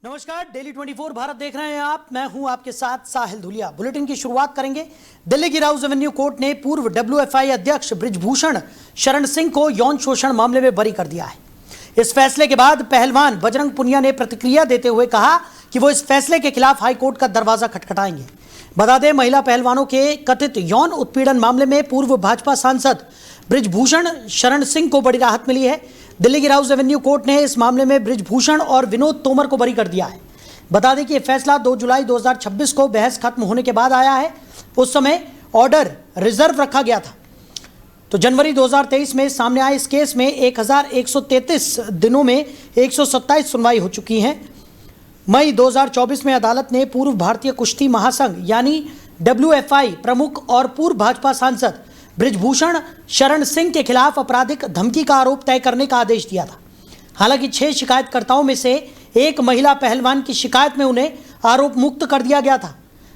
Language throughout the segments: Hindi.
नमस्कार, डेली 24 भारत देख रहे हैं आप। मैं हूं आपके साथ साहिल धुलिया। बुलेटिन की शुरुआत करेंगे। दिल्ली की राउज एवेन्यू कोर्ट ने पूर्व WFI अध्यक्ष बृजभूषण शरण सिंह को यौन शोषण मामले में बरी कर दिया है। इस फैसले के बाद पहलवान बजरंग पुनिया ने प्रतिक्रिया देते हुए कहा कि वो इस फैसले के खिलाफ हाईकोर्ट का दरवाजा खटखटाएंगे। बता दें, महिला पहलवानों के कथित यौन उत्पीड़न मामले में पूर्व भाजपा सांसद बृजभूषण शरण सिंह को बड़ी राहत मिली है। दिल्ली की राउज एवेन्यू कोर्ट ने इस मामले में बृजभूषण और विनोद तोमर को बरी कर दिया है। बता दें कि यह फैसला 2 जुलाई 2026 को बहस खत्म होने के बाद आया है। उस समय ऑर्डर रिजर्व रखा गया था। तो जनवरी 2023 में सामने आए इस केस में 1133 दिनों में 127 सुनवाई हो चुकी हैं। मई 2024 में अदालत ने पूर्व भारतीय कुश्ती महासंघ यानी WFI प्रमुख और पूर्व भाजपा सांसद बृजभूषण शरण सिंह के खिलाफ आपराधिक धमकी का आरोप तय करने का आदेश दिया था। हालांकि 6 शिकायतकर्ताओं में से एक महिला पहलवान की शिकायत में उन्हें आरोप मुक्त कर दिया गया था।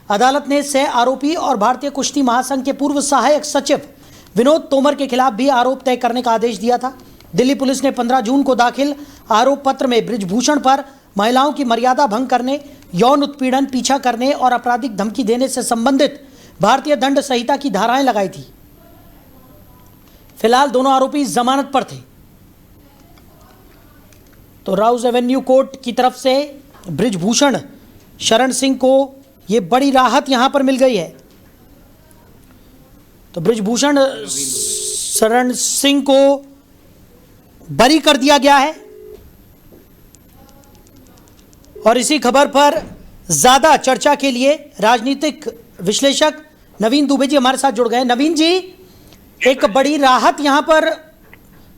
अदालत ने सह आरोपी और भारतीय कुश्ती महासंघ के पूर्व सहायक सचिव विनोद तोमर के खिलाफ भी आरोप तय करने का आदेश दिया था। दिल्ली पुलिस ने 15 जून को दाखिल आरोप पत्र में बृजभूषण पर महिलाओं की मर्यादा भंग करने, यौन उत्पीड़न, पीछा करने और आपराधिक धमकी देने से संबंधित भारतीय दंड संहिता की धाराएं लगाई थी। फिलहाल दोनों आरोपी जमानत पर थे। तो राउज एवेन्यू कोर्ट की तरफ से बृजभूषण शरण सिंह को यह बड़ी राहत यहां पर मिल गई है। तो बृजभूषण शरण सिंह को बरी कर दिया गया है। और इसी खबर पर ज्यादा चर्चा के लिए राजनीतिक विश्लेषक नवीन दुबे जी हमारे साथ जुड़ गए। नवीन जी, एक बड़ी राहत यहां पर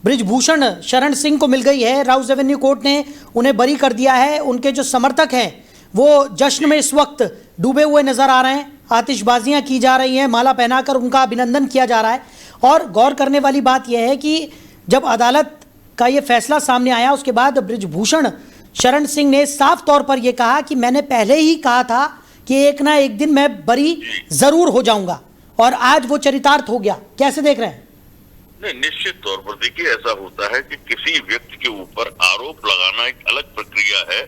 बृजभूषण शरण सिंह को मिल गई है। राउज एवेन्यू कोर्ट ने उन्हें बरी कर दिया है। उनके जो समर्थक हैं वो जश्न में इस वक्त डूबे हुए नजर आ रहे हैं। आतिशबाजियां की जा रही हैं, माला पहनाकर उनका अभिनंदन किया जा रहा है। और गौर करने वाली बात यह है कि जब अदालत का ये फैसला सामने आया उसके बाद बृजभूषण शरण सिंह ने साफ तौर पर यह कहा कि मैंने पहले ही कहा था कि एक ना एक दिन मैं बरी जरूर हो जाऊंगा, और आज वो चरितार्थ हो गया। कैसे देख रहे हैं? नहीं, निश्चित तौर पर देखिए, ऐसा होता है कि किसी व्यक्ति के ऊपर आरोप लगाना एक अलग प्रक्रिया है।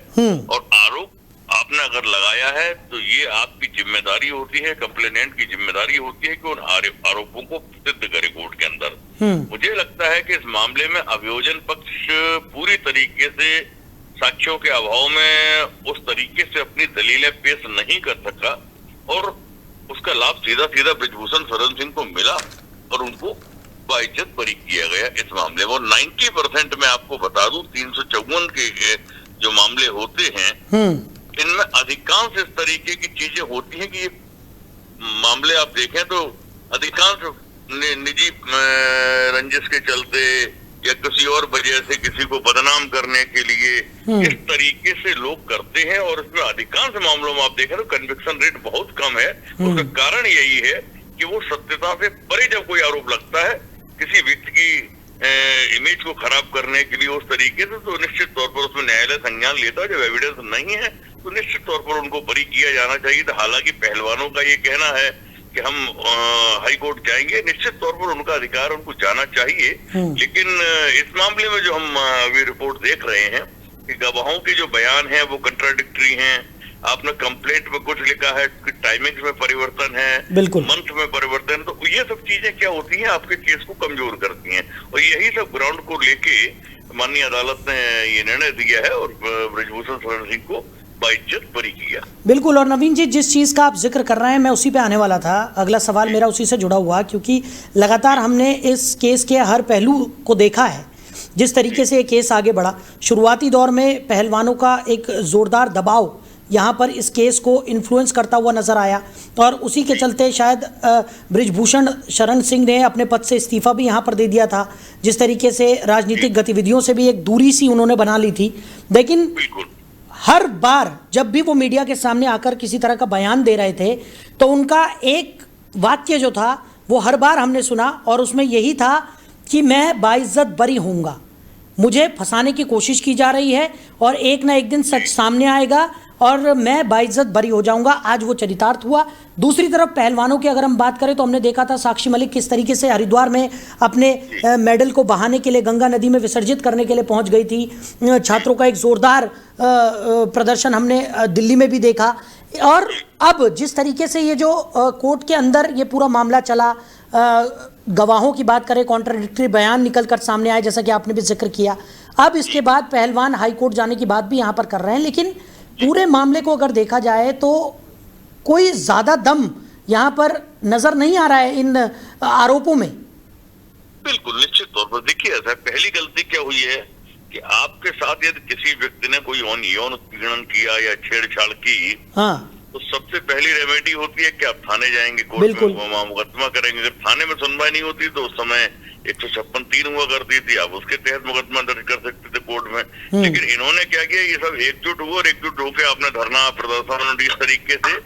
और आरोप आपने अगर लगाया है तो ये आपकी जिम्मेदारी होती है, कंप्लेनेंट की जिम्मेदारी होती है कि उन आरोपों को सिद्ध करे कोर्ट के अंदर। मुझे लगता है कि इस मामले में अभियोजन पक्ष पूरी तरीके से साक्ष्यों के अभाव में उस तरीके से अपनी दलीलें पेश नहीं कर सका, और उसका लाभ सीधा सीधा बृजभूषण शरण सिंह को मिला और उनको बाइज्जत बरी किया गया इस मामले में। और 90% में आपको बता दूं, 354 के जो मामले होते हैं इनमें अधिकांश इस तरीके की चीजें होती हैं कि ये मामले आप देखें तो अधिकांश निजी रंजिश के चलते या किसी और वजह से किसी को बदनाम करने के लिए इस तरीके से लोग करते हैं। और इसमें अधिकांश मामलों में आप देखें तो कन्विक्शन रेट बहुत कम है। उसका कारण यही है कि वो सत्यता से परे जब कोई आरोप लगता है किसी व्यक्ति की इमेज को खराब करने के लिए उस तरीके से, तो निश्चित तौर पर उसमें न्यायालय संज्ञान लेता है। जब एविडेंस नहीं है तो निश्चित तौर पर उनको बरी किया जाना चाहिए था। हालांकि पहलवानों का ये कहना है कि हम हाई कोर्ट जाएंगे, निश्चित तौर पर उनका अधिकार, उनको जाना चाहिए। लेकिन इस मामले में जो हम अभी रिपोर्ट देख रहे हैं कि गवाहों के जो बयान हैं वो कंट्राडिक्टरी हैं। आपने कंप्लेंट में कुछ लिखा है कि टाइमिंग्स में परिवर्तन है, मंथ में परिवर्तन, तो ये सब चीजें क्या होती हैं, आपके केस को कमजोर करती हैं। और यही सब ग्राउंड को लेके माननीय अदालत ने ये निर्णय दिया है और बृजभूषण शरण सिंह को बाइज्जत बरी किया। बिल्कुल। और नवीन जी, जिस चीज़ का आप जिक्र कर रहे हैं मैं उसी पे आने वाला था। अगला सवाल मेरा उसी से जुड़ा हुआ, क्योंकि लगातार हमने इस केस के हर पहलू को देखा है। जिस तरीके से ये केस आगे बढ़ा, शुरुआती दौर में पहलवानों का एक ज़ोरदार दबाव यहाँ पर इस केस को इन्फ्लुएंस करता हुआ नजर आया, और उसी के चलते शायद बृजभूषण शरण सिंह ने अपने पद से इस्तीफा भी यहाँ पर दे दिया था। जिस तरीके से राजनीतिक गतिविधियों से भी एक दूरी सी उन्होंने बना ली थी। लेकिन हर बार जब भी वो मीडिया के सामने आकर किसी तरह का बयान दे रहे थे तो उनका एक वाक्य जो था वो हर बार हमने सुना, और उसमें यही था कि मैं बाइज्जत बरी होऊंगा, मुझे फंसाने की कोशिश की जा रही है और एक ना एक दिन सच सामने आएगा और मैं बाइज्जत बरी हो जाऊंगा। आज वो चरितार्थ हुआ। दूसरी तरफ पहलवानों की अगर हम बात करें तो हमने देखा था साक्षी मलिक किस तरीके से हरिद्वार में अपने मेडल को बहाने के लिए गंगा नदी में विसर्जित करने के लिए पहुंच गई थी। छात्रों का एक जोरदार प्रदर्शन हमने दिल्ली में भी देखा। और अब जिस तरीके से ये जो कोर्ट के अंदर ये पूरा मामला चला, गवाहों की बात करें, कॉन्ट्राडिक्टरी बयान निकल कर सामने आए जैसा कि आपने भी जिक्र किया। अब इसके बाद पहलवान हाई कोर्ट जाने की बात भी यहाँ पर कर रहे हैं, लेकिन पूरे मामले को अगर देखा जाए तो कोई ज्यादा दम यहाँ पर नजर नहीं आ रहा है इन आरोपों में। बिल्कुल निश्चित तौर पर देखिए, ऐसा पहली गलती क्या हुई है कि आपके साथ यदि किसी व्यक्ति ने कोई यौन उत्पीड़न किया या छेड़छाड़ की, हाँ, तो सबसे पहली रेमेडी होती है कि आप थाने जाएंगे, कोर्ट में मुकदमा करेंगे। अगर थाने में सुनवाई नहीं होती तो उस समय 156(3) हुआ करती थी, आप उसके तहत मुकदमा दर्ज कर सकते थे कोर्ट में। लेकिन इन्होंने क्या किया, ये सब एकजुट हुआ और एकजुट होकर आपने धरना प्रदर्शन और इस तरीके से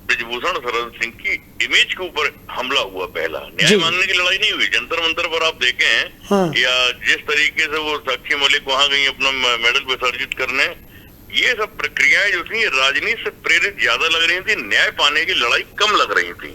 ब्रिजभूषण शरण सिंह की इमेज के ऊपर हमला हुआ। पहला न्याय मांगने की लड़ाई नहीं हुई। जंतर मंतर पर आप देखें या जिस तरीके से वो साक्षी मलिक वहां गई अपना मेडल विसर्जित करने, ये सब प्रक्रियाएं जो थी राजनीति से प्रेरित ज्यादा लग रही थी, न्याय पाने की लड़ाई कम लग रही थी।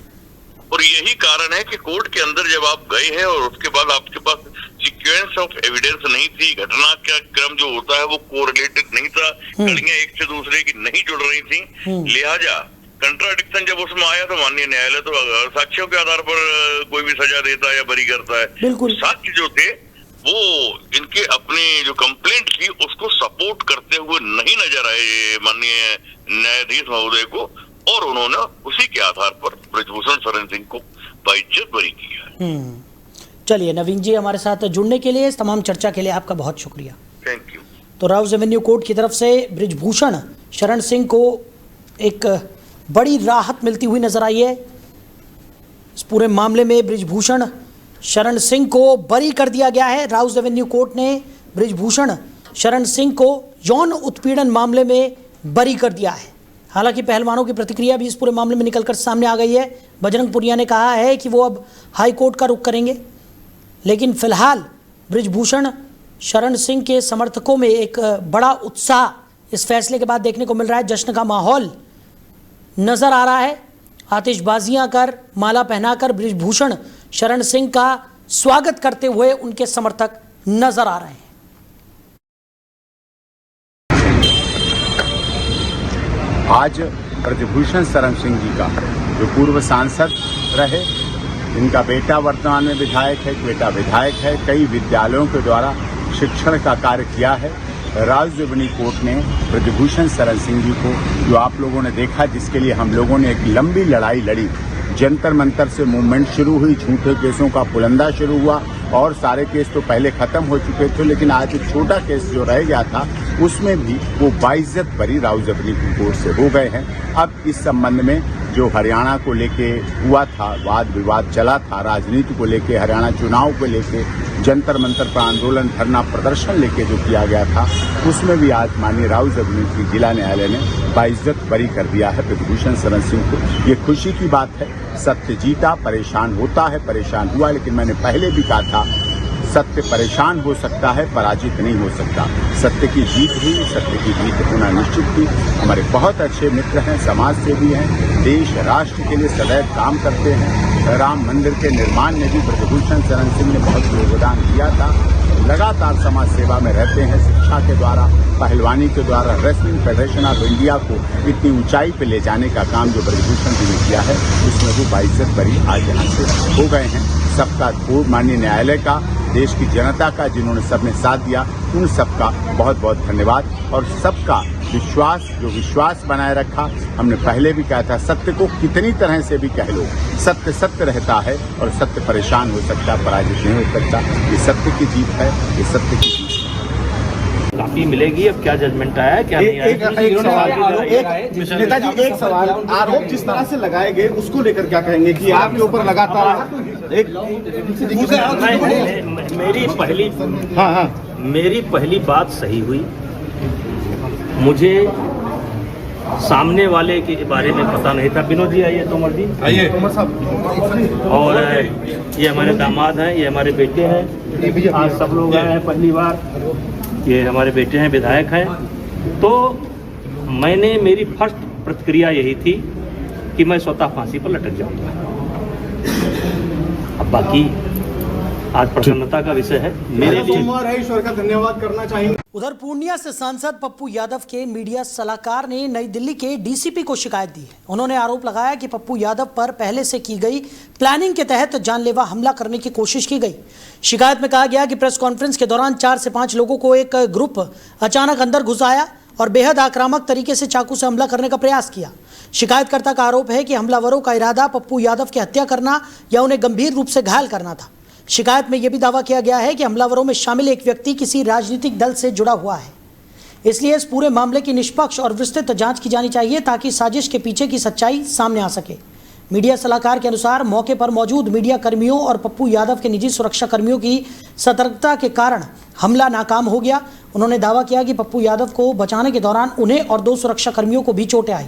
और यही कारण है कि कोर्ट के अंदर जब आप गए हैं और उसके बाद आपके पास सीक्वेंस ऑफ एविडेंस नहीं थी, घटना का क्रम जो होता है वो कोरिलेटेड नहीं था, कड़ियां एक से दूसरे की नहीं जुड़ रही थी, लिहाजा कंट्राडिक्शन जब उसमें आया तो माननीय न्यायालय तो साक्ष्यों के आधार पर कोई भी सजा देता है या बरी करता है। साक्ष्य जो थे वो इनके अपनी जो कंप्लेंट थी उसको सपोर्ट करते हुए नहीं नजर आए माननीय न्यायाधीश महोदय को, और उन्होंने उसी के आधार पर ब्रिजभूषण शरण सिंह को बाइज्जत बरी किया। चलिए नवीन जी, हमारे साथ जुड़ने के लिए, इस तमाम चर्चा के लिए आपका बहुत शुक्रिया। Thank you. तो राउज एवेन्यू कोर्ट की तरफ से ब्रिजभूषण शरण सिंह को एक बड़ी राहत मिलती हुई नजर आई है। इस पूरे मामले में ब्रिजभूषण शरण सिंह को बरी कर दिया गया है। राउज एवेन्यू कोर्ट ने ब्रिजभूषण शरण सिंह को यौन उत्पीड़न मामले में बरी कर दिया है। हालांकि पहलवानों की प्रतिक्रिया भी इस पूरे मामले में निकलकर सामने आ गई है। बजरंग पुनिया ने कहा है कि वो अब हाई कोर्ट का रुख करेंगे, लेकिन फिलहाल ब्रिजभूषण शरण सिंह के समर्थकों में एक बड़ा उत्साह इस फैसले के बाद देखने को मिल रहा है। जश्न का माहौल नजर आ रहा है। आतिशबाजियां कर, माला पहनाकर ब्रिजभूषण शरण सिंह का स्वागत करते हुए उनके समर्थक नजर आ रहे हैं। आज ब्रिजभूषण शरण सिंह जी का, जो पूर्व सांसद रहे, इनका बेटा वर्तमान में विधायक है, बेटा विधायक है, कई विद्यालयों के द्वारा शिक्षण का कार्य किया है। राउज एवेन्यू कोर्ट ने ब्रिजभूषण शरण सिंह जी को, जो आप लोगों ने देखा, जिसके लिए हम लोगों ने एक लंबी लड़ाई लड़ी, जंतर मंतर से मूवमेंट शुरू हुई, झूठे केसों का पुलंदा शुरू हुआ और सारे केस तो पहले खत्म हो चुके थे, लेकिन आज एक छोटा केस जो रह गया था उसमें भी वो बाइज्जत बरी राउज एवेन्यू कोर्ट से हो गए हैं। अब इस संबंध में जो हरियाणा को लेके हुआ था, वाद विवाद चला था, राजनीति को लेके, हरियाणा चुनाव को लेके, जंतर मंतर पर आंदोलन, धरना प्रदर्शन लेके जो किया गया था, उसमें भी आज माननीय राउज एवेन्यू की जिला न्यायालय ने बाइज्जत बरी कर दिया है ब्रिजभूषण शरण सिंह को। ये खुशी की बात है। सत्य जीता, परेशान होता है, परेशान हुआ, लेकिन मैंने पहले भी कहा था, सत्य परेशान हो सकता है, पराजित नहीं हो सकता। सत्य की जीत हुई, सत्य की जीत होना निश्चित थी। हमारे बहुत अच्छे मित्र हैं, समाज सेवी हैं, देश राष्ट्र के लिए सदैव काम करते हैं। राम मंदिर के निर्माण में भी ब्रिजभूषण शरण सिंह ने बहुत योगदान दिया था। लगातार समाज सेवा में रहते हैं, शिक्षा के द्वारा, पहलवानी के द्वारा, रेसलिंग फेडरेशन ऑफ इंडिया को इतनी ऊंचाई पे ले जाने का काम जो ब्रिजभूषण जी ने किया है, उसमें वो बाइज्जत बरी आज यहाँ से हो गए हैं। सबका पूर्व माननीय न्यायालय का, देश की जनता का, जिन्होंने सबने साथ दिया, उन सबका बहुत बहुत धन्यवाद। और सबका विश्वास, जो विश्वास बनाए रखा, हमने पहले भी कहा था, सत्य को कितनी तरह से भी कह लो, सत्य सत्य रहता है और सत्य परेशान हो सकता, पराजित नहीं हो सकता। ये सत्य की जीत है, ये सत्य की जीत है। काफी मिलेगी। अब क्या जजमेंट आया है, क्या नहीं आया? नेताजी, एक सवाल, आरोप जिस तरह से लगाए गए उसको लेकर क्या कहेंगे कि आपके ऊपर लगातार मेरी पहली बात सही हुई। मुझे सामने वाले के बारे में पता नहीं था। विनोद जी आइए, तोमर जी आइए, तोमर साहब, और ये हमारे दामाद हैं, ये हमारे बेटे हैं, आज सब लोग आए हैं पहली बार, ये हमारे बेटे हैं, विधायक हैं। तो मेरी फर्स्ट प्रतिक्रिया यही थी कि मैं स्वतः फांसी पर लटक जाऊंगा। अब बाकी आज प्रसन्नता का विषय है मेरे लिए। सोमवार है, ईश्वर का धन्यवाद करना चाहेंगे। उधर पूर्णिया से सांसद पप्पू यादव के मीडिया सलाहकार ने नई दिल्ली के डीसीपी को शिकायत दी है। उन्होंने आरोप लगाया कि पप्पू यादव पर पहले से की गई प्लानिंग के तहत जानलेवा हमला करने की कोशिश की गई। शिकायत में कहा गया कि प्रेस कॉन्फ्रेंस के दौरान 4 से 5 लोगों को एक ग्रुप अचानक अंदर घुस आया और बेहद आक्रामक तरीके से चाकू से हमला करने का प्रयास किया। शिकायतकर्ता का आरोप है कि हमलावरों का इरादा पप्पू यादव की हत्या करना या उन्हें गंभीर रूप से घायल करना था। शिकायत में यह भी दावा किया गया है कि हमलावरों में शामिल एक व्यक्ति किसी राजनीतिक दल से जुड़ा हुआ है। इसलिए इस पूरे मामले की निष्पक्ष और विस्तृत जांच की जानी चाहिए ताकि साजिश के पीछे की सच्चाई सामने आ सके। मीडिया सलाहकार के अनुसार मौके पर मौजूद मीडिया कर्मियों और पप्पू यादव के निजी सुरक्षा कर्मियों की सतर्कता के कारण हमला नाकाम हो गया। उन्होंने दावा किया कि पप्पू यादव को बचाने के दौरान उन्हें और 2 सुरक्षा कर्मियों को भी चोटें आई।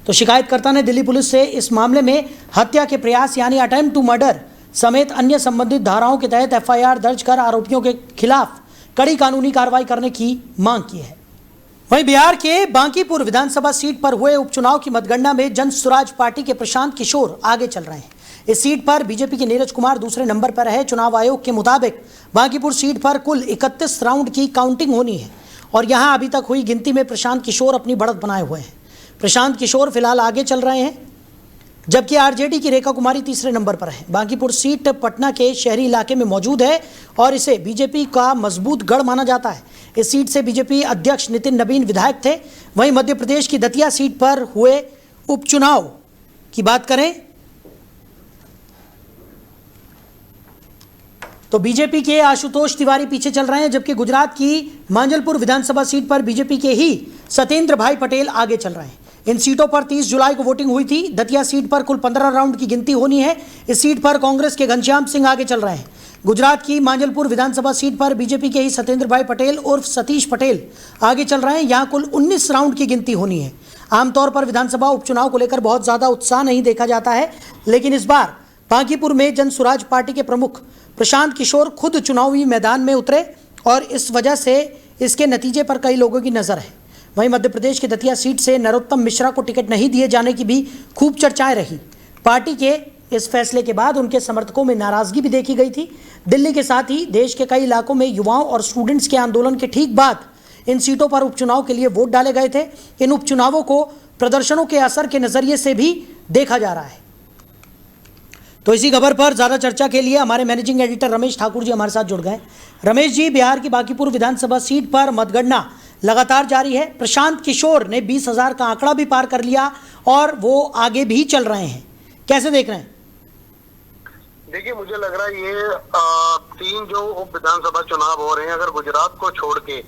तो शिकायतकर्ता ने दिल्ली पुलिस से इस मामले में हत्या के प्रयास यानी अटेम्प्ट टू मर्डर समेत अन्य संबंधित धाराओं के तहत एफआईआर दर्ज कर आरोपियों के खिलाफ कड़ी कानूनी कार्रवाई करने की मांग की है। वहीं बिहार के बांकीपुर विधानसभा सीट पर हुए उपचुनाव की मतगणना में जन स्वराज पार्टी के प्रशांत किशोर आगे चल रहे हैं। इस सीट पर बीजेपी के नीरज कुमार दूसरे नंबर पर है। चुनाव आयोग के मुताबिक बांकीपुर सीट पर कुल 31 राउंड की काउंटिंग होनी है और यहां अभी तक हुई गिनती में प्रशांत किशोर अपनी बढ़त बनाए हुए हैं। प्रशांत किशोर फिलहाल आगे चल रहे हैं, जबकि आरजेडी की रेखा कुमारी तीसरे नंबर पर है। बांकीपुर सीट पटना के शहरी इलाके में मौजूद है और इसे बीजेपी का मजबूत गढ़ माना जाता है। इस सीट से बीजेपी अध्यक्ष नितिन नवीन विधायक थे। वहीं मध्य प्रदेश की दतिया सीट पर हुए उपचुनाव की बात करें तो बीजेपी के आशुतोष तिवारी पीछे चल रहे हैं, जबकि गुजरात की मांजलपुर विधानसभा सीट पर बीजेपी के ही सत्येंद्र भाई पटेल आगे चल रहे हैं। इन सीटों पर 30 जुलाई को वोटिंग हुई थी। दतिया सीट पर कुल 15 राउंड की गिनती होनी है। इस सीट पर कांग्रेस के घनश्याम सिंह आगे चल रहे हैं। गुजरात की मांजलपुर विधानसभा सीट पर बीजेपी के ही सत्येंद्र भाई पटेल उर्फ सतीश पटेल आगे चल रहे हैं। यहां कुल 19 राउंड की गिनती होनी है। आमतौर पर विधानसभा उपचुनाव को लेकर बहुत ज्यादा उत्साह नहीं देखा जाता है, लेकिन इस बार बांकीपुर में जन स्वराज पार्टी के प्रमुख प्रशांत किशोर खुद चुनावी मैदान में उतरे और इस वजह से इसके नतीजे पर कई लोगों की नजर है। वहीं मध्य प्रदेश की दतिया सीट से नरोत्तम मिश्रा को टिकट नहीं दिए जाने की भी खूब चर्चाएं रही। पार्टी के इस फैसले के बाद उनके समर्थकों में नाराजगी भी देखी गई थी। दिल्ली के साथ ही देश के कई इलाकों में युवाओं और स्टूडेंट्स के आंदोलन के ठीक बाद इन सीटों पर उपचुनाव के लिए वोट डाले गए थे। इन उपचुनावों को प्रदर्शनों के असर के नजरिए से भी देखा जा रहा है। तो इसी खबर पर ज्यादा चर्चा के लिए हमारे मैनेजिंग एडिटर रमेश ठाकुर जी हमारे साथ जुड़ गए। रमेश जी, बिहार की बांकीपुर विधानसभा सीट पर मतगणना लगातार जारी है। प्रशांत किशोर ने 20,000 का आंकड़ा भी पार कर लिया और वो आगे भी चल रहे हैं, कैसे देख रहे हैं? देखिए, मुझे लग रहा है ये 3 जो उप विधानसभा चुनाव हो रहे हैं, अगर गुजरात को छोड़ के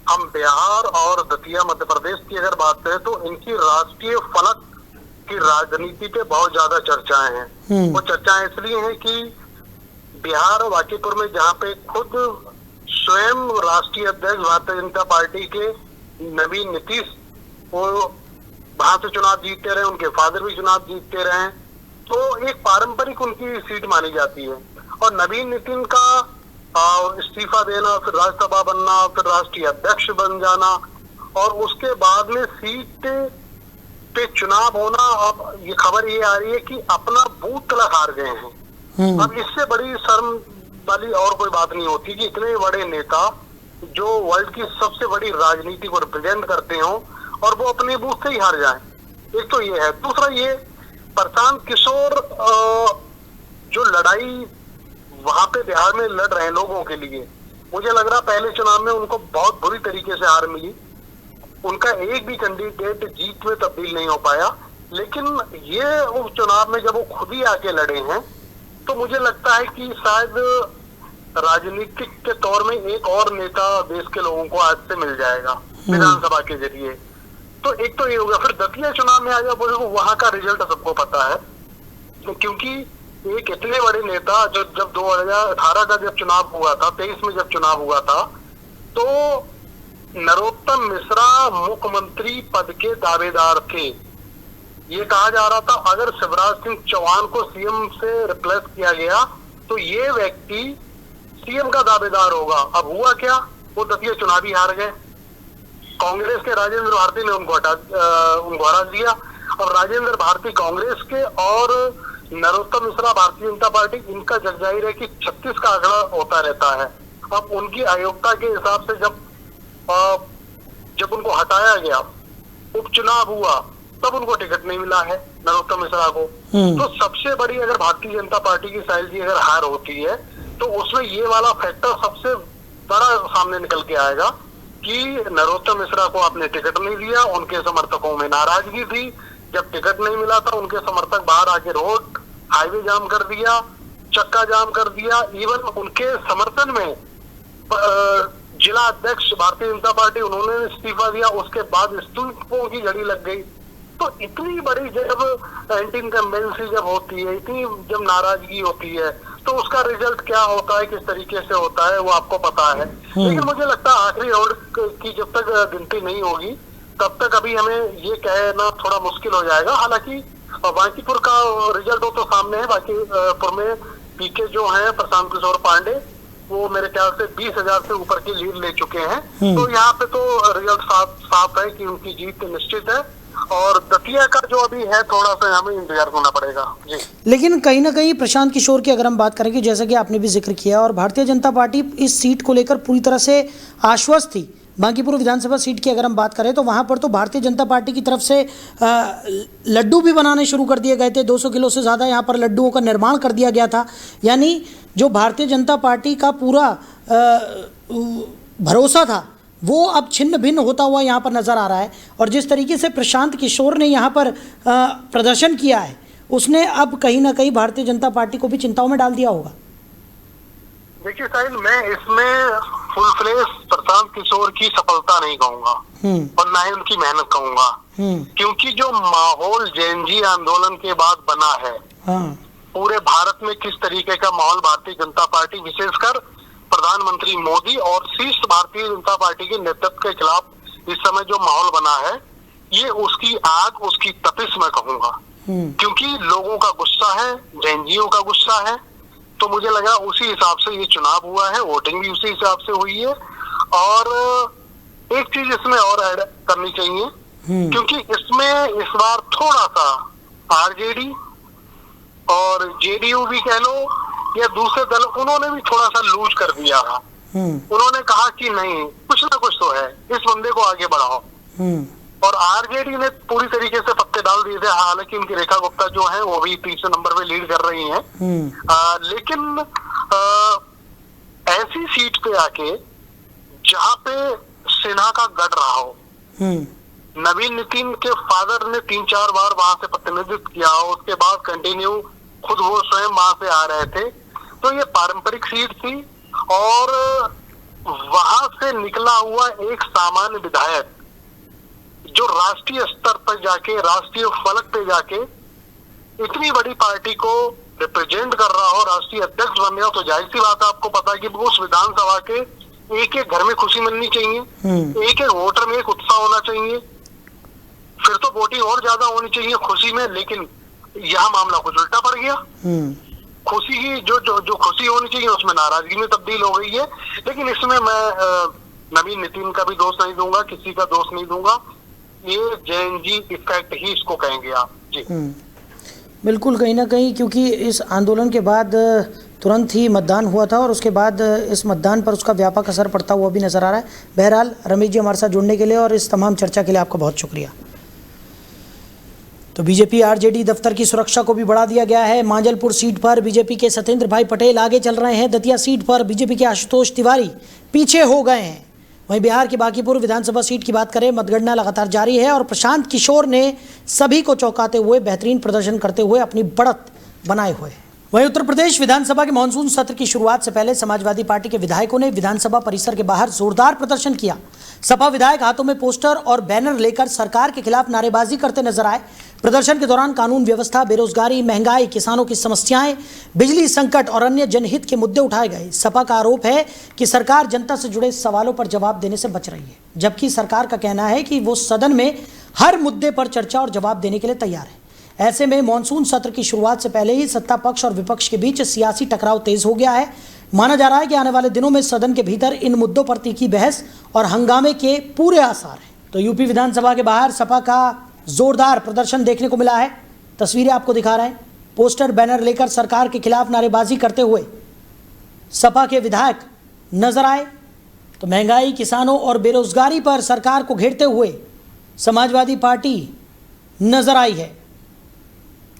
हम बिहार और दतिया मध्य प्रदेश की अगर बात करें तो इनकी राष्ट्रीय फलक की राजनीति पे बहुत ज्यादा चर्चाएं हैं। वो चर्चाएं इसलिए हैं कि बिहार और बांकीपुर में जहाँ पे खुद स्वयं राष्ट्रीय अध्यक्ष भारतीय जनता पार्टी के नवीन नीतीश वो वहां से चुनाव जीतते रहे, उनके फादर भी चुनाव जीतते रहे, तो एक पारंपरिक उनकी सीट मानी जाती है। और नवीन नितिन का इस्तीफा देना, फिर राज्यसभा बनना, फिर राष्ट्रीय अध्यक्ष बन जाना और उसके बाद में सीट पे चुनाव होना, अब ये खबर ये आ रही है कि अपना बूथ तक हार गए हैं। अब इससे बड़ी शर्म वाली और कोई बात नहीं होती कि इतने बड़े नेता जो वर्ल्ड की सबसे बड़ी राजनीति को रिप्रेजेंट करते हो और वो अपने बूथ से ही हार जाए। एक तो ये है। दूसरा ये प्रशांत किशोर जो लड़ाई वहां पे बिहार में लड़ रहे हैं लोगों के लिए, मुझे लग रहा पहले चुनाव में उनको बहुत बुरी तरीके से हार मिली। उनका एक भी कैंडिडेट जीत में तब्दील नहीं हो पाया। लेकिन ये उपचुनाव में जब वो खुद ही आके लड़े हैं तो मुझे लगता है कि शायद राजनीतिक के तौर में एक और नेता देश के लोगों को आज से मिल जाएगा विधानसभा के जरिए। तो एक तो ये होगा। फिर दतिया चुनाव में आ जाओ, वहां का रिजल्ट सबको पता है, क्योंकि एक इतने बड़े नेता जो जब 2018 का जब चुनाव हुआ था, 23 में जब चुनाव हुआ था, तो नरोत्तम मिश्रा मुख्यमंत्री पद के दावेदार थे। ये कहा जा रहा था अगर शिवराज सिंह चौहान को सीएम से रिप्लेस किया गया तो ये व्यक्ति सीएम का दावेदार होगा। अब हुआ क्या, वो दतिया चुनावी हार गए। कांग्रेस के राजेंद्र भारती ने उनको हरा दिया। अब राजेंद्र भारती कांग्रेस के और नरोत्तम मिश्रा भारतीय जनता पार्टी, इनका जग जाहिर है कि 36 का आंकड़ा होता रहता है। अब उनकी अयोग्यता के हिसाब से जब उनको हटाया गया, उपचुनाव हुआ, तब उनको टिकट नहीं मिला है नरोत्तम मिश्रा को। तो सबसे बड़ी अगर भारतीय जनता पार्टी की साइज की अगर हार होती है तो उसमें ये वाला फैक्टर सबसे बड़ा सामने निकल के आएगा कि नरोत्तम मिश्रा को आपने टिकट नहीं दिया, उनके समर्थकों में नाराजगी थी। जब टिकट नहीं मिला था उनके समर्थक बाहर आके रोड हाईवे जाम कर दिया, चक्का जाम कर दिया। इवन उनके समर्थन में जिला अध्यक्ष भारतीय जनता पार्टी उन्होंने इस्तीफा दिया, उसके बाद इस्तीफों की घड़ी लग गई। तो इतनी बड़ी जब एंटी इनकम्बेंसी जब होती है, इतनी जब नाराजगी होती है, तो उसका रिजल्ट क्या होता है, किस तरीके से होता है, वो आपको पता है। लेकिन मुझे लगता है आखिरी राउंड की जब तक गिनती नहीं होगी तब तक अभी हमें ये कहना थोड़ा मुश्किल हो जाएगा। हालांकि बांकीपुर का रिजल्ट हो तो सामने है। बांकीपुर में पीके जो है प्रशांत किशोर पांडे, वो मेरे ख्याल से 20,000 से ऊपर की लीड ले चुके हैं। तो यहाँ पे तो रिजल्ट साफ है कि उनकी जीत निश्चित है। और दतिया का जो अभी है थोड़ा सा हमें इंतजार करना पड़ेगा जी। लेकिन कहीं ना कहीं प्रशांत किशोर की अगर हम बात करें कि जैसा कि आपने भी जिक्र किया, और भारतीय जनता पार्टी इस सीट को लेकर पूरी तरह से आश्वस्त थी। बांकीपुर विधानसभा सीट की अगर हम बात करें तो वहाँ पर तो भारतीय जनता पार्टी की तरफ से लड्डू भी बनाने शुरू कर दिए गए थे। 200 किलो से ज़्यादा यहाँ पर लड्डुओं का निर्माण कर दिया गया था। यानी जो भारतीय जनता पार्टी का पूरा भरोसा था वो अब छिन्न भिन्न होता हुआ यहाँ पर नज़र आ रहा है। और जिस तरीके से प्रशांत किशोर ने यहाँ पर प्रदर्शन किया है, उसने अब कहीं ना कहीं भारतीय जनता पार्टी को भी चिंताओं में डाल दिया होगा। देखिए साहिल, मैं इसमें फुल फ्लेश प्रशांत किशोर की सफलता नहीं कहूंगा और ना ही उनकी मेहनत कहूंगा, क्योंकि जो माहौल जेएनजी आंदोलन के बाद बना है, पूरे भारत में किस तरीके का माहौल भारतीय जनता पार्टी, विशेषकर प्रधानमंत्री मोदी और शीर्ष भारतीय जनता पार्टी के नेतृत्व के खिलाफ इस समय जो माहौल बना है, ये उसकी आग, उसकी तपिश मैं कहूंगा। क्योंकि लोगों का गुस्सा है, जेएनजीओ का गुस्सा है। तो मुझे लगा उसी हिसाब से ये चुनाव हुआ है, वोटिंग भी उसी हिसाब से हुई है। और एक चीज इसमें और ऐड करनी चाहिए, क्योंकि इसमें इस बार थोड़ा सा आरजेडी और जेडीयू भी कह लो या दूसरे दल, उन्होंने भी थोड़ा सा लूज कर दिया है। उन्होंने कहा कि नहीं, कुछ ना कुछ तो है, इस बंदे को आगे बढ़ाओ। और आरजेडी ने पूरी तरीके से पत्ते डाल दिए थे। हालांकि उनकी रेखा गुप्ता जो है वो भी तीसरे नंबर पे लीड कर रही हैं। लेकिन ऐसी सीट पे आके जहां पे सिन्हा का गढ़ रहा हो, नवीन नितिन के फादर ने 3-4 बार वहां से प्रतिनिधित्व किया, उसके बाद कंटिन्यू खुद वो स्वयं वहां से आ रहे थे। तो ये पारंपरिक सीट थी और वहां से निकला हुआ एक सामान्य विधायक जो राष्ट्रीय स्तर पर जाके, राष्ट्रीय फलक पे जाके इतनी बड़ी पार्टी को रिप्रेजेंट कर रहा हो, राष्ट्रीय अध्यक्ष बन गया, तो जाहिर सी बात है, आपको पता है कि उस विधानसभा के एक एक घर में खुशी मिलनी चाहिए, एक एक वोटर में एक उत्साह होना चाहिए, फिर तो वोटिंग और ज्यादा होनी चाहिए खुशी में। लेकिन यह मामला कुछ उल्टा पड़ गया। खुशी की जो खुशी होनी चाहिए उसमें नाराजगी में तब्दील हो गई है। लेकिन इसमें मैं नवीन नितिन का भी दोष नहीं दूंगा, किसी का दोष नहीं दूंगा। ये जेएनजी इफेक्ट ही इसको कहेंगे आप जी। बिल्कुल, कहीं ना कहीं क्योंकि इस आंदोलन के बाद तुरंत ही मतदान हुआ था और उसके बाद इस मतदान पर उसका व्यापक असर पड़ता हुआ भी नज़र आ रहा है। बहरहाल रमेश जी, हमारे साथ जुड़ने के लिए और इस तमाम चर्चा के लिए आपका बहुत शुक्रिया। तो बीजेपी आरजेडी दफ्तर की सुरक्षा को भी बढ़ा दिया गया है। मांजलपुर सीट पर बीजेपी के सत्येंद्र भाई पटेल आगे चल रहे हैं। दतिया सीट पर बीजेपी के आशुतोष तिवारी पीछे हो गए हैं। वहीं बिहार की बांकीपुर विधानसभा सीट की बात करें, मतगणना लगातार जारी है और प्रशांत किशोर ने सभी को चौंकाते हुए बेहतरीन प्रदर्शन करते हुए अपनी बढ़त बनाए हुए। वहीं उत्तर प्रदेश विधानसभा के मानसून सत्र की शुरुआत से पहले समाजवादी पार्टी के विधायकों ने विधानसभा परिसर के बाहर जोरदार प्रदर्शन किया। सपा विधायक हाथों में पोस्टर और बैनर लेकर सरकार के खिलाफ नारेबाजी करते नजर आए। प्रदर्शन के दौरान कानून व्यवस्था, बेरोजगारी, महंगाई, किसानों की समस्याएं, बिजली संकट और अन्य जनहित के मुद्दे उठाए गए। सपा का आरोप है कि सरकार जनता से जुड़े सवालों पर जवाब देने से बच रही है, जबकि सरकार का कहना है कि वो सदन में हर मुद्दे पर चर्चा और जवाब देने के लिए तैयार है। ऐसे में मानसून सत्र की शुरुआत से पहले ही सत्ता पक्ष और विपक्ष के बीच सियासी टकराव तेज हो गया है। माना जा रहा है कि आने वाले दिनों में सदन के भीतर इन मुद्दों पर तीखी बहस और हंगामे के पूरे आसार हैं। तो यूपी विधानसभा के बाहर सपा का जोरदार प्रदर्शन देखने को मिला है। तस्वीरें आपको दिखा रहे हैं। पोस्टर बैनर लेकर सरकार के खिलाफ नारेबाजी करते हुए सपा के विधायक नजर आए। तो महंगाई, किसानों और बेरोजगारी पर सरकार को घेरते हुए समाजवादी पार्टी नजर आई है।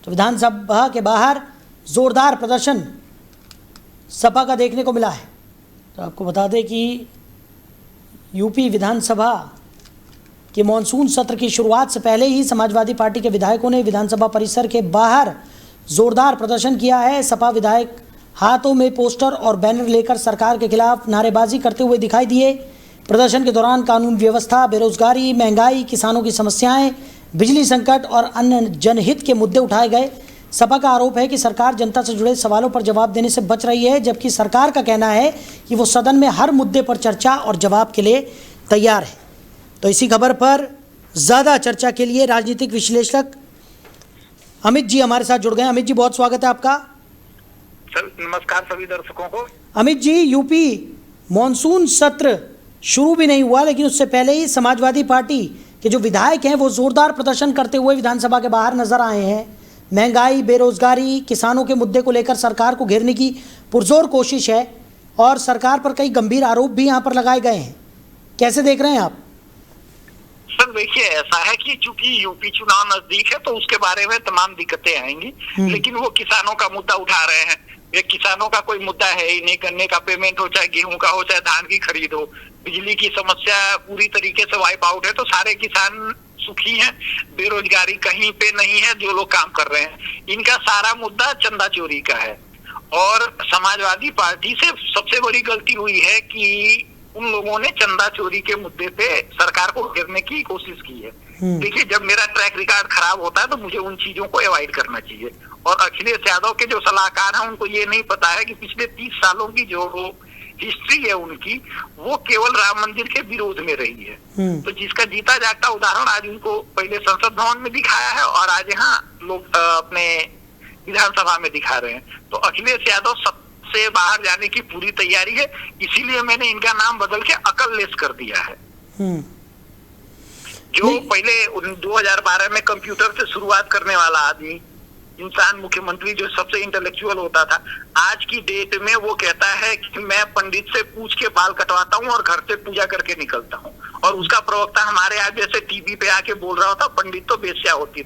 तो विधानसभा के बाहर जोरदार प्रदर्शन सपा का देखने को मिला है। तो आपको बता दें कि यूपी विधानसभा के मॉनसून सत्र की शुरुआत से पहले ही समाजवादी पार्टी के विधायकों ने विधानसभा परिसर के बाहर जोरदार प्रदर्शन किया है। सपा विधायक हाथों में पोस्टर और बैनर लेकर सरकार के खिलाफ नारेबाजी करते हुए दिखाई दिए। प्रदर्शन के दौरान कानून व्यवस्था, बेरोजगारी, महंगाई, किसानों की समस्याएं, बिजली संकट और अन्य जनहित के मुद्दे उठाए गए। सपा का आरोप है कि सरकार जनता से जुड़े सवालों पर जवाब देने से बच रही है, जबकि सरकार का कहना है कि वो सदन में हर मुद्दे पर चर्चा और जवाब के लिए तैयार है। तो इसी खबर पर ज़्यादा चर्चा के लिए राजनीतिक विश्लेषक अमित जी हमारे साथ जुड़ गए। अमित जी, बहुत स्वागत है आपका। सर नमस्कार सभी दर्शकों को। अमित जी, यूपी मॉनसून सत्र शुरू भी नहीं हुआ, लेकिन उससे पहले ही समाजवादी पार्टी के जो विधायक हैं वो जोरदार प्रदर्शन करते हुए विधानसभा के बाहर नजर आए हैं। महंगाई, बेरोजगारी, किसानों के मुद्दे को लेकर सरकार को घेरने की पुरजोर कोशिश है और सरकार पर कई गंभीर आरोप भी यहाँ पर लगाए गए हैं। कैसे देख रहे हैं आप? सर देखिए, ऐसा है कि चूंकि यूपी चुनाव नजदीक है तो उसके बारे में तमाम दिक्कतें आएंगी, लेकिन वो किसानों का मुद्दा उठा रहे हैं। ये किसानों का कोई मुद्दा है ही नहीं। गन्ने का पेमेंट हो, चाहे गेहूं का हो, चाहे धान की खरीद हो, बिजली की समस्या पूरी तरीके से वाइप आउट है, तो सारे किसान सुखी हैं। बेरोजगारी कहीं पे नहीं है, जो लोग काम कर रहे हैं। इनका सारा मुद्दा चंदा चोरी का है और समाजवादी पार्टी से सबसे बड़ी गलती हुई है कि उन लोगों ने चंदा चोरी के मुद्दे पे सरकार को घेरने की कोशिश की है। देखिए, जब मेरा ट्रैक रिकॉर्ड खराब होता है तो मुझे उन चीजों को अवॉइड करना चाहिए। और अखिलेश यादव के जो सलाहकार हैं उनको ये नहीं पता है कि पिछले 30 सालों की जो हिस्ट्री है उनकी, वो केवल राम मंदिर के विरोध में रही है। तो जिसका जीता जागता उदाहरण आज उनको पहले संसद भवन में दिखाया है और आज यहाँ लोग अपने विधानसभा में दिखा रहे हैं। तो अखिलेश यादव से बाहर जाने की पूरी तैयारी है, इसीलिए मैंने इनका नाम बदल के अकललेस कर दिया है। जो पहले 2012 में कंप्यूटर से शुरुआत करने वाला आदमी, इंसान, मुख्यमंत्री जो सबसे इंटेलेक्चुअल होता था, आज की डेट में वो कहता है कि मैं पंडित से पूछ के बाल कटवाता हूँ और घर से पूजा करके निकलता हूँ। और उसका प्रवक्ता हमारे यहाँ जैसे टीवी पे आके बोल रहा होता, पंडित तो बेश्या होती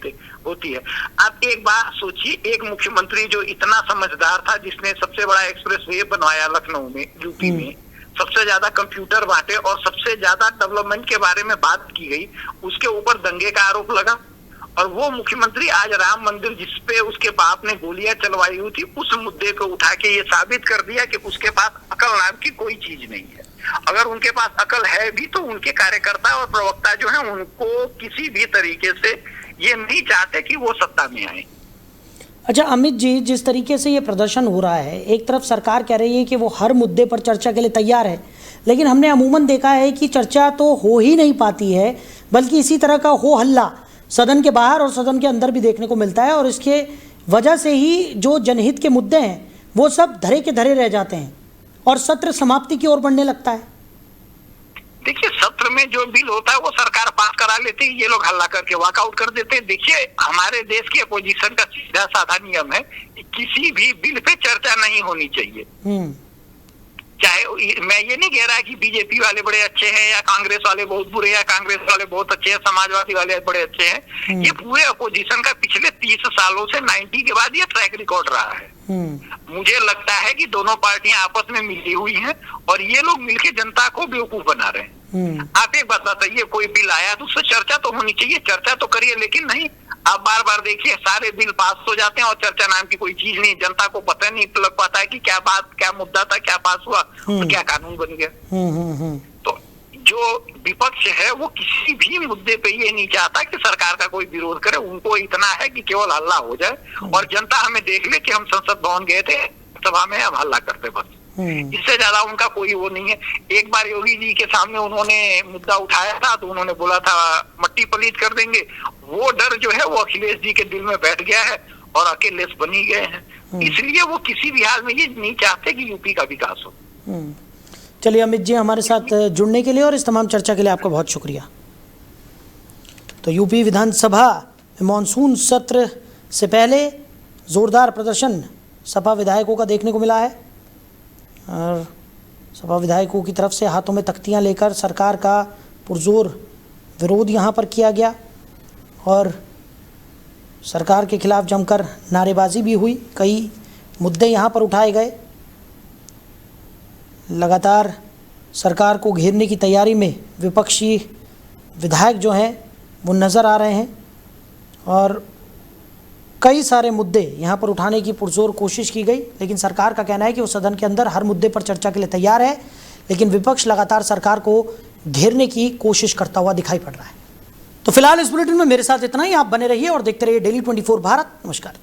है। आप एक बात सोचिए, एक मुख्यमंत्री जो इतना समझदार था, जिसने सबसे बड़ा एक्सप्रेस वे बनवाया लखनऊ में, यूपी में सबसे ज्यादा कंप्यूटर बांटे और सबसे ज्यादा डेवलपमेंट के बारे में बात की गई, उसके ऊपर दंगे का आरोप लगा। और वो मुख्यमंत्री आज राम मंदिर, जिसपे उसके बाप ने गोलियां चलवाई हुई थी, उस मुद्दे को उठा के ये साबित कर दिया कि उसके पास अकल नाम की कोई चीज नहीं है। अगर उनके पास अकल है भी तो उनके कार्यकर्ता और प्रवक्ता जो है उनको किसी भी तरीके से ये नहीं चाहते कि वो सत्ता में आए। अच्छा अमित जी, जिस तरीके से ये प्रदर्शन हो रहा है, एक तरफ सरकार कह रही है कि वो हर मुद्दे पर चर्चा के लिए तैयार है, लेकिन हमने अमूमन देखा है कि चर्चा तो हो ही नहीं पाती है, बल्कि इसी तरह का हो हल्ला सदन के बाहर और सदन के अंदर भी देखने को मिलता है। और इसके वजह से ही जो जनहित के मुद्दे हैं वो सब धरे के धरे रह जाते हैं और सत्र समाप्ति की ओर बढ़ने लगता है। देखिए, सत्र में जो बिल होता है वो सरकार पास करा लेती है, ये लोग हल्ला करके वॉकआउट कर देते हैं। देखिए, हमारे देश की अपोजिशन का सीधा साधा नियम है कि किसी भी बिल पे चर्चा नहीं होनी चाहिए। चाहे मैं ये नहीं कह रहा कि बीजेपी वाले बड़े अच्छे हैं या कांग्रेस वाले बहुत बुरे या कांग्रेस वाले बहुत अच्छे हैं, समाजवादी वाले बड़े अच्छे हैं। ये पूरे अपोजिशन का पिछले 30 सालों से 90 के बाद ये ट्रैक रिकॉर्ड रहा है। मुझे लगता है कि दोनों पार्टियां आपस में मिली हुई हैं और ये लोग मिलके जनता को बेवकूफ बना रहे हैं। आप एक बात बताइए, कोई बिल आया तो उससे चर्चा तो होनी चाहिए, चर्चा तो करिए, लेकिन नहीं, आप बार बार देखिए सारे बिल पास हो जाते हैं और चर्चा नाम की कोई चीज नहीं। जनता को पता नहीं लग पाता है कि क्या बात, क्या मुद्दा था, क्या पास हुआ और क्या कानून बन गया। तो जो विपक्ष है वो किसी भी मुद्दे पे ये नहीं चाहता कि सरकार का कोई विरोध करे। उनको इतना है कि केवल हल्ला हो जाए और जनता हमें देख ले कि हम संसद भवन गए थे, सभा में हम हल्ला करते, बस। इससे ज्यादा उनका कोई वो नहीं है। एक बार योगी जी के सामने उन्होंने मुद्दा उठाया था तो उन्होंने बोला था मट्टी पलीत कर देंगे। वो डर जो है वो अखिलेश जी के दिल में बैठ गया है और अकेलेस बनी गए हैं। इसलिए वो किसी भी हाल में ये नहीं चाहते कि यूपी का विकास हो। चलिए अमित जी, हमारे साथ जुड़ने के लिए और इस तमाम चर्चा के लिए आपका बहुत शुक्रिया। तो यूपी विधानसभा में मानसून सत्र से पहले ज़ोरदार प्रदर्शन सपा विधायकों का देखने को मिला है और सपा विधायकों की तरफ से हाथों में तख्तियां लेकर सरकार का पुरजोर विरोध यहां पर किया गया और सरकार के खिलाफ जमकर नारेबाजी भी हुई। कई मुद्दे यहां पर उठाए गए। लगातार सरकार को घेरने की तैयारी में विपक्षी विधायक जो हैं वो नज़र आ रहे हैं और कई सारे मुद्दे यहाँ पर उठाने की पुरजोर कोशिश की गई, लेकिन सरकार का कहना है कि वो सदन के अंदर हर मुद्दे पर चर्चा के लिए तैयार है, लेकिन विपक्ष लगातार सरकार को घेरने की कोशिश करता हुआ दिखाई पड़ रहा है। तो फिलहाल इस बुलेटिन में मेरे साथ इतना ही। आप बने रहिए और देखते रहिए डेली 24 भारत। नमस्कार।